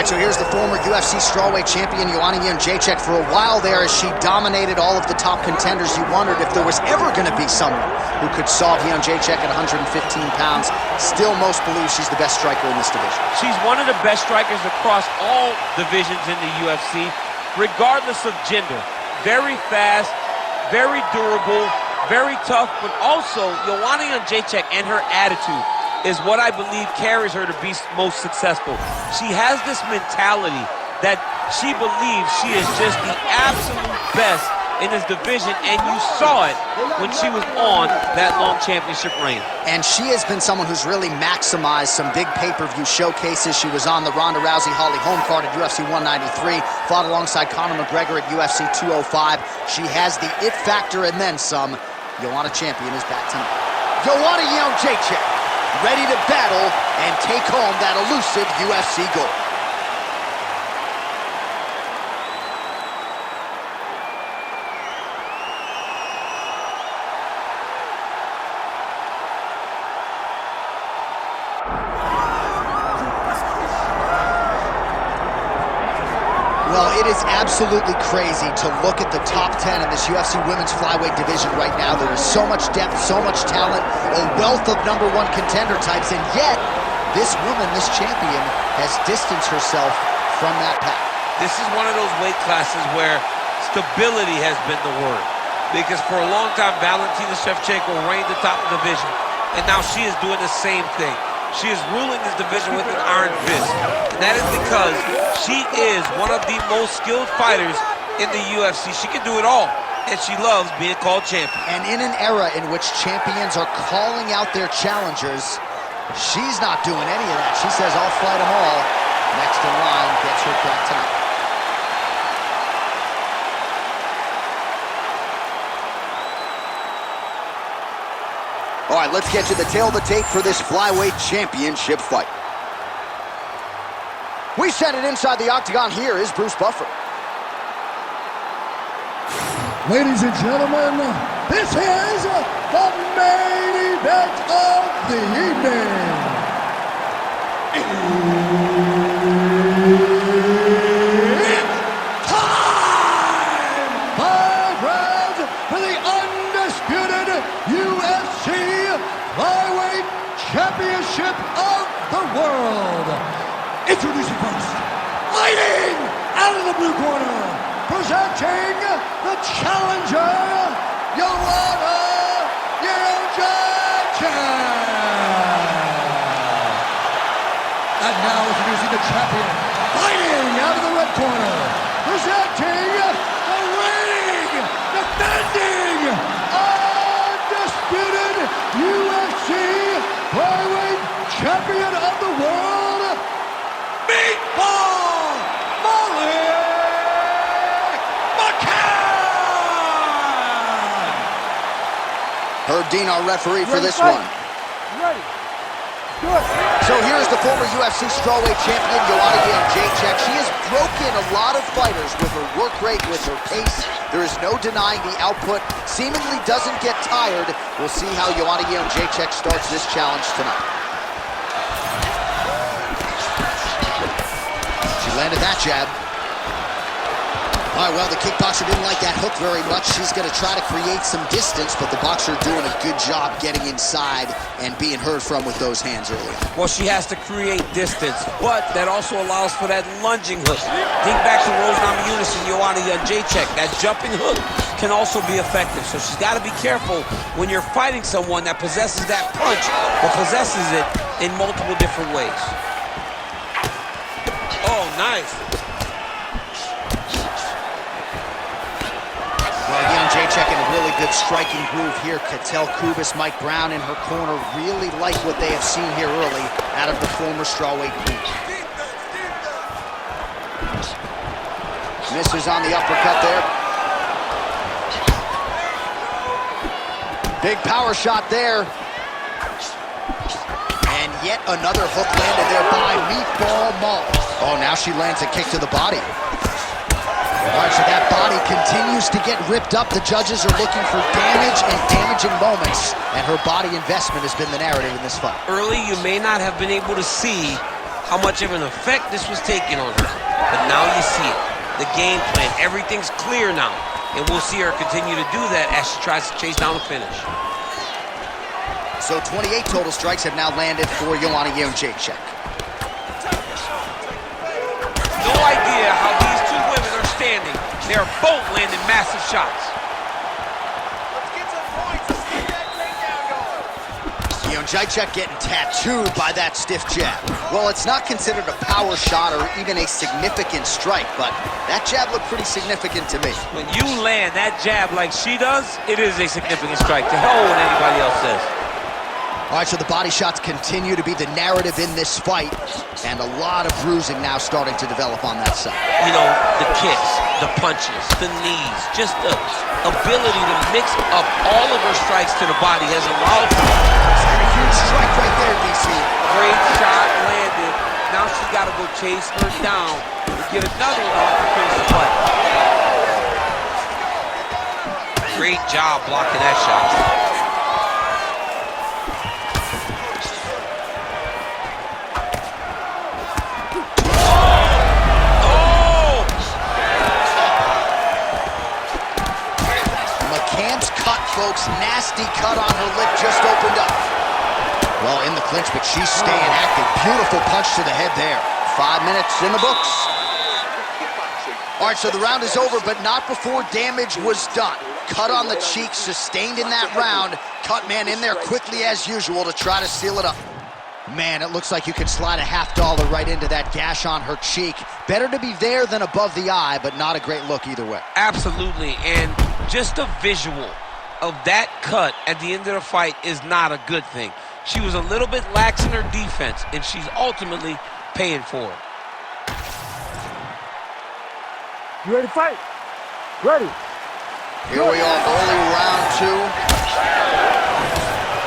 right, so here's the former UFC strawweight champion, Joanna Jedrzejczyk. For a while there, as she dominated all of the top contenders, you wondered if there was ever going to be someone who could solve Jedrzejczyk at 115 pounds. Still, most believe she's the best striker in this division. She's one of the best strikers across all divisions in the UFC, regardless of gender. Very fast, very durable, very tough, but also Joanna Jedrzejczyk and her attitude is what I believe carries her to be most successful. She has this mentality that she believes she is just the absolute best in this division, and you saw it when she was on that long championship reign. And she has been someone who's really maximized some big pay-per-view showcases. She was on the Ronda Rousey-Holly Holm card at UFC 193, fought alongside Conor McGregor at UFC 205. She has the it factor and then some. Joanna champion is back tonight. Joanna Jedrzejczyk, ready to battle and take home that elusive UFC gold. Well, it is absolutely crazy to look at the top 10 in this UFC women's flyweight division right now. There is so much depth, so much talent, a wealth of #1 contender types, and yet this woman, this champion, has distanced herself from that path. This is one of those weight classes where stability has been the word. Because for a long time, Valentina Shevchenko reigned atop the division, and now she is doing the same thing. She is ruling this division with an iron fist. And that is because she is one of the most skilled fighters in the UFC. She can do it all, and she loves being called champion. And in an era in which champions are calling out their challengers, she's not doing any of that. She says, I'll fight them all. Next in line gets her back tonight. All right, let's get to the tail of the tape for this flyweight championship fight. We send it inside the octagon. Here is Bruce Buffer. Ladies and gentlemen, this is the main event of the evening. It's time! 5 rounds for the undisputed UFC Flyweight Championship of the world. Introducing first, fighting out of the blue corner, presenting the challenger, Joanna Jedrzejczyk. And now introducing the champion, fighting out of the red corner, presenting the reigning, defending, undisputed UFC Flyweight Champion of the world, Meatball McCann! Herb Dean, our referee for this one. Ready. Good. So here's the former UFC strawweight champion, Joanna Jedrzejczyk. She has broken a lot of fighters with her work rate, with her pace. There is no denying the output. Seemingly doesn't get tired. We'll see how Joanna Jedrzejczyk starts this challenge tonight. She landed that jab. All right, well, the kickboxer didn't like that hook very much. She's going to try to create some distance, but the boxer doing a good job getting inside and being heard from with those hands earlier. Well, she has to create distance, but that also allows for that lunging hook. Think back to Rose Namajunas and Joanna Jedrzejczyk. That jumping hook can also be effective, so she's got to be careful when you're fighting someone that possesses that punch, but possesses it in multiple different ways. Oh, nice. Jedrzejczyk in a really good striking groove here. Cattell Kubis, Mike Brown in her corner really like what they have seen here early out of the former strawweight queen. Misses on the uppercut there. Big power shot there. And yet another hook landed there by Meatball Mall. Oh, now she lands a kick to the body. All right, so that body continues to get ripped up. The judges are looking for damage and damaging moments, and her body investment has been the narrative in this fight. Early, you may not have been able to see how much of an effect this was taking on her. But now you see it. The game plan, everything's clear now. And we'll see her continue to do that as she tries to chase down the finish. So 28 total strikes have now landed for Joanna Jedrzejczyk. No idea how these two women are standing. They are both landing massive shots. Let's get some points. Let's get that takedown going. Jedrzejczyk getting tattooed by that stiff jab. Well, it's not considered a power shot or even a significant strike, but that jab looked pretty significant to me. When you land that jab like she does, it is a significant strike. To hell what anybody else says. All right, so the body shots continue to be the narrative in this fight, and a lot of bruising now starting to develop on that side. You know, the kicks, the punches, the knees, just the ability to mix up all of her strikes to the body has allowed her. That's a huge strike right there, DC. Great shot landed. Now she's got to go chase her down to get another one off to finish the fight. Great job blocking that shot. McCann's cut, folks. Nasty cut on her lip just opened up. Well, in the clinch, but she's staying active. Beautiful punch to the head there. 5 minutes in the books. All right, so the round is over, but not before damage was done. Cut on the cheek, sustained in that round. Cut man in there quickly as usual to try to seal it up. Man, it looks like you could slide a $50 right into that gash on her cheek. Better to be there than above the eye, but not a great look either way. Absolutely, and just a visual of that cut at the end of the fight is not a good thing. She was a little bit lax in her defense, and she's ultimately paying for it. You ready to fight? Ready. Here we are, early round two.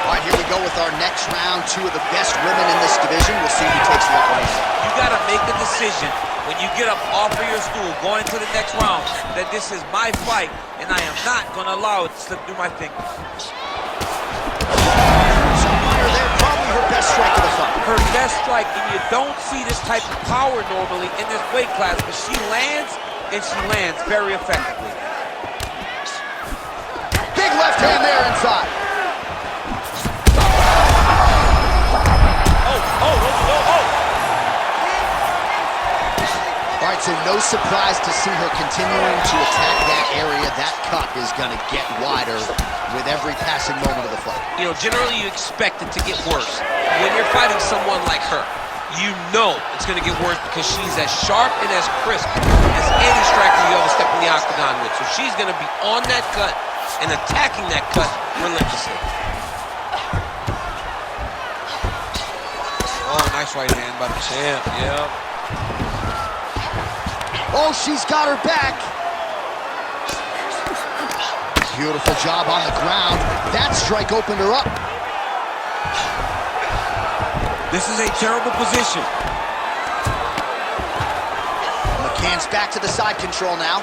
All right, here we go with our next round. Two of the best women in this division. We'll see who takes the upper hand. You got to make a decision when you get up off of your stool going into the next round that this is my fight, and I am not going to allow it to slip through my fingers. There, probably her best strike of the fight. Her best strike, and you don't see this type of power normally in this weight class, but she lands, and she lands very effectively. Big left hand there inside. All right, so no surprise to see her continuing to attack that area. That cut is going to get wider with every passing moment of the fight. You know, generally you expect it to get worse. When you're fighting someone like her, you know it's going to get worse because she's as sharp and as crisp as any striker you ever step in the octagon with. So she's going to be on that cut and attacking that cut relentlessly. Oh, nice right hand by the champ, yeah. Oh, she's got her back. Beautiful job on the ground. That strike opened her up. This is a terrible position. McCann's back to the side control now.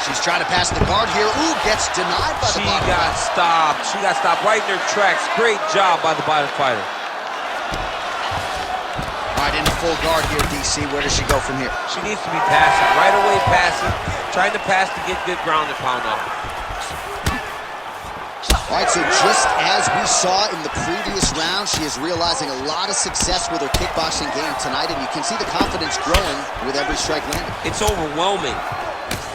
She's trying to pass the guard here. Ooh, gets denied by the bottom. She got stopped. She got stopped right in her tracks. Great job by the bottom fighter. All right, into full guard here, DC. Where does she go from here? She needs to be passing. Right away passing. Trying to pass to get good ground and pound off. All right, so just as we saw in the previous round, she is realizing a lot of success with her kickboxing game tonight, and you can see the confidence growing with every strike landed. It's overwhelming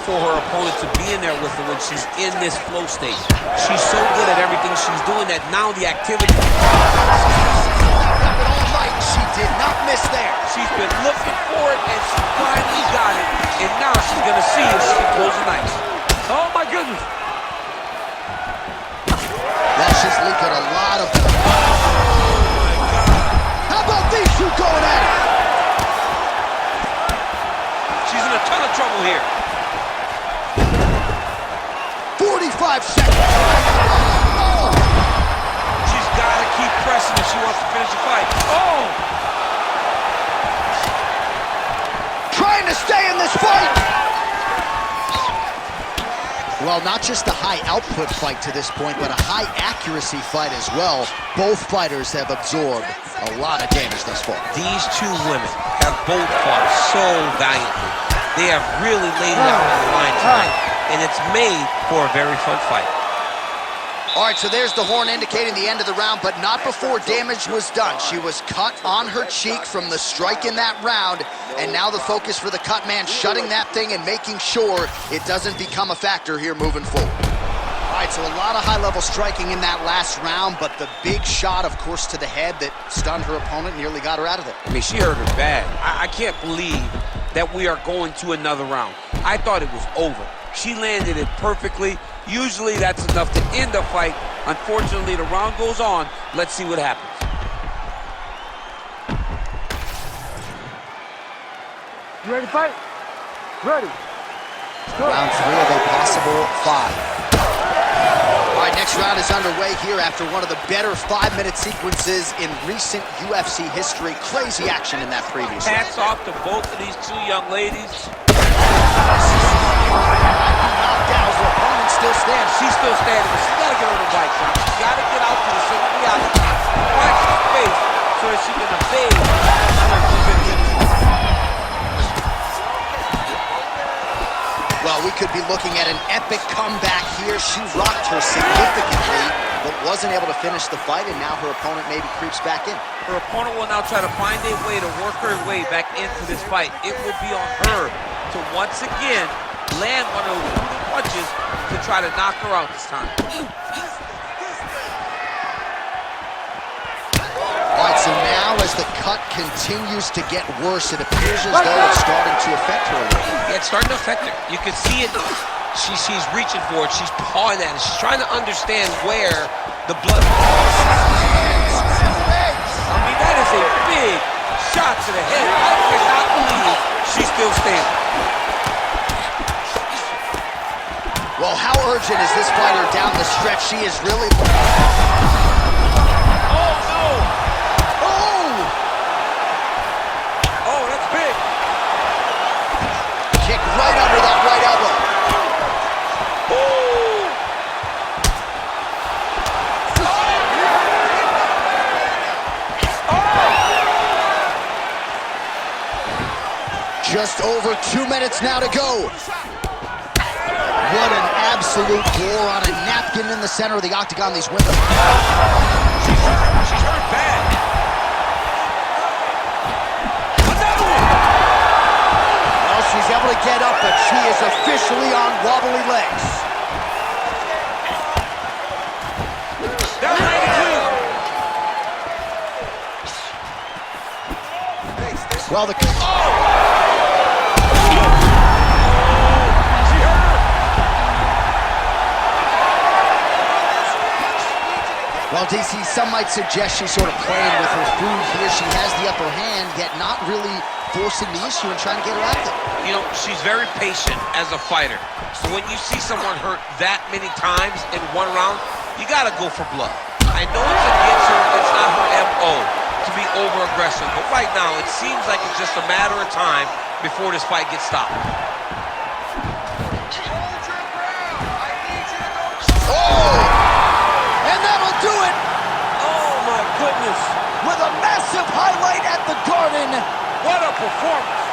for her opponent to be in there with her when she's in this flow state. She's so good at everything she's doing that now the activity... She did not miss there. She's been looking for it, and she finally got it. And now she's going to see if she can close the night. Oh, my goodness. Well, she's leaking a lot of... Oh, my God. How about these two going at it? She's in a ton of trouble here. 45 seconds. Oh. She's got to keep pressing if she wants to finish the fight. Oh! Trying to stay in this fight. Well, not just a high output fight to this point, but a high accuracy fight as well. Both fighters have absorbed a lot of damage thus far. These two women have both fought so valiantly. They have really laid it out on the line tonight, and it's made for a very fun fight. All right, so there's the horn indicating the end of the round, but not before damage was done. She was cut on her cheek from the strike in that round, and now the focus for the cut man, shutting that thing and making sure it doesn't become a factor here moving forward. All right, so a lot of high-level striking in that last round, but the big shot, of course, to the head that stunned her opponent, nearly got her out of there. I mean, she hurt her bad. I can't believe that we are going to another round. I thought it was over. She landed it perfectly. Usually that's enough to end the fight. Unfortunately, the round goes on. Let's see what happens. You ready to fight? Ready. Round 3 of a possible 5. All right, next round is underway here after one of the better 5-minute sequences in recent UFC history. Crazy action in that previous round. Hats off to both of these two young ladies. Knocked out. Her opponent still stands. She's still standing, but she's got to get on the bike. She's got to get out to the center of the octagon, find some space so that she can evade. Well, we could be looking at an epic comeback here. She rocked her significantly, but wasn't able to finish the fight, and now her opponent maybe creeps back in. Her opponent will now try to find a way to work her way back into this fight. It will be on her to once again land one of those brutal punches to try to knock her out this time. All right, so now as the cut continues to get worse, it appears as though it's starting to affect her a little. Yeah, it's starting to affect her. You can see it. She's reaching for it. She's pawing at it. She's trying to understand where the blood flows. I mean, that is a big shot to the head. I cannot believe she's still standing. Well, how urgent is this fighter down the stretch? She is really... Oh, no! Oh! Oh, that's big. Kick right under that right elbow. Just over 2 minutes now to go. What an absolute war on a napkin in the center of the octagon, these women. She's hurt bad. Another one. Well, she's able to get up, but she is officially on wobbly legs. Down 92. Well, the... Well, DC, some might suggest she's sort of playing with her food here. She has the upper hand, yet not really forcing the issue and trying to get her out there. You know, she's very patient as a fighter. So when you see someone hurt that many times in one round, you got to go for blood. I know it's against her. It's not her MO to be over-aggressive. But right now, it seems like it's just a matter of time before this fight gets stopped. Do it! Oh, my goodness. With a massive highlight at the Garden. What a performance.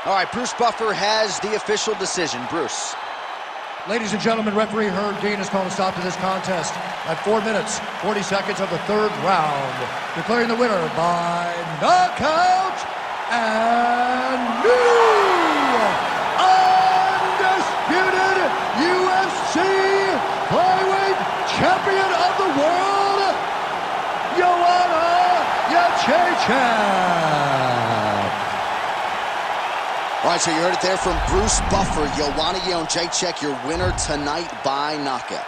All right, Bruce Buffer has the official decision. Bruce. Ladies and gentlemen, referee Herb Dean has called a stop to this contest at 4 minutes, 40 seconds of the 3rd round, declaring the winner by knockout and new undisputed UFC flyweight champion of the world, Joanna Jedrzejczyk. All right, so you heard it there from Bruce Buffer. Joanna Jedrzejczyk, your winner tonight by knockout.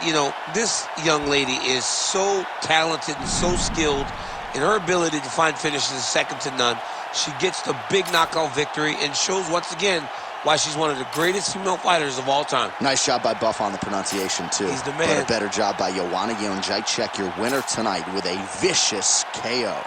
You know, this young lady is so talented and so skilled, and her ability to find finishes is second to none. She gets the big knockout victory and shows once again why she's one of the greatest female fighters of all time. Nice job by Buff on the pronunciation, too. He's the man. But a better job by Joanna Jedrzejczyk, your winner tonight with a vicious KO.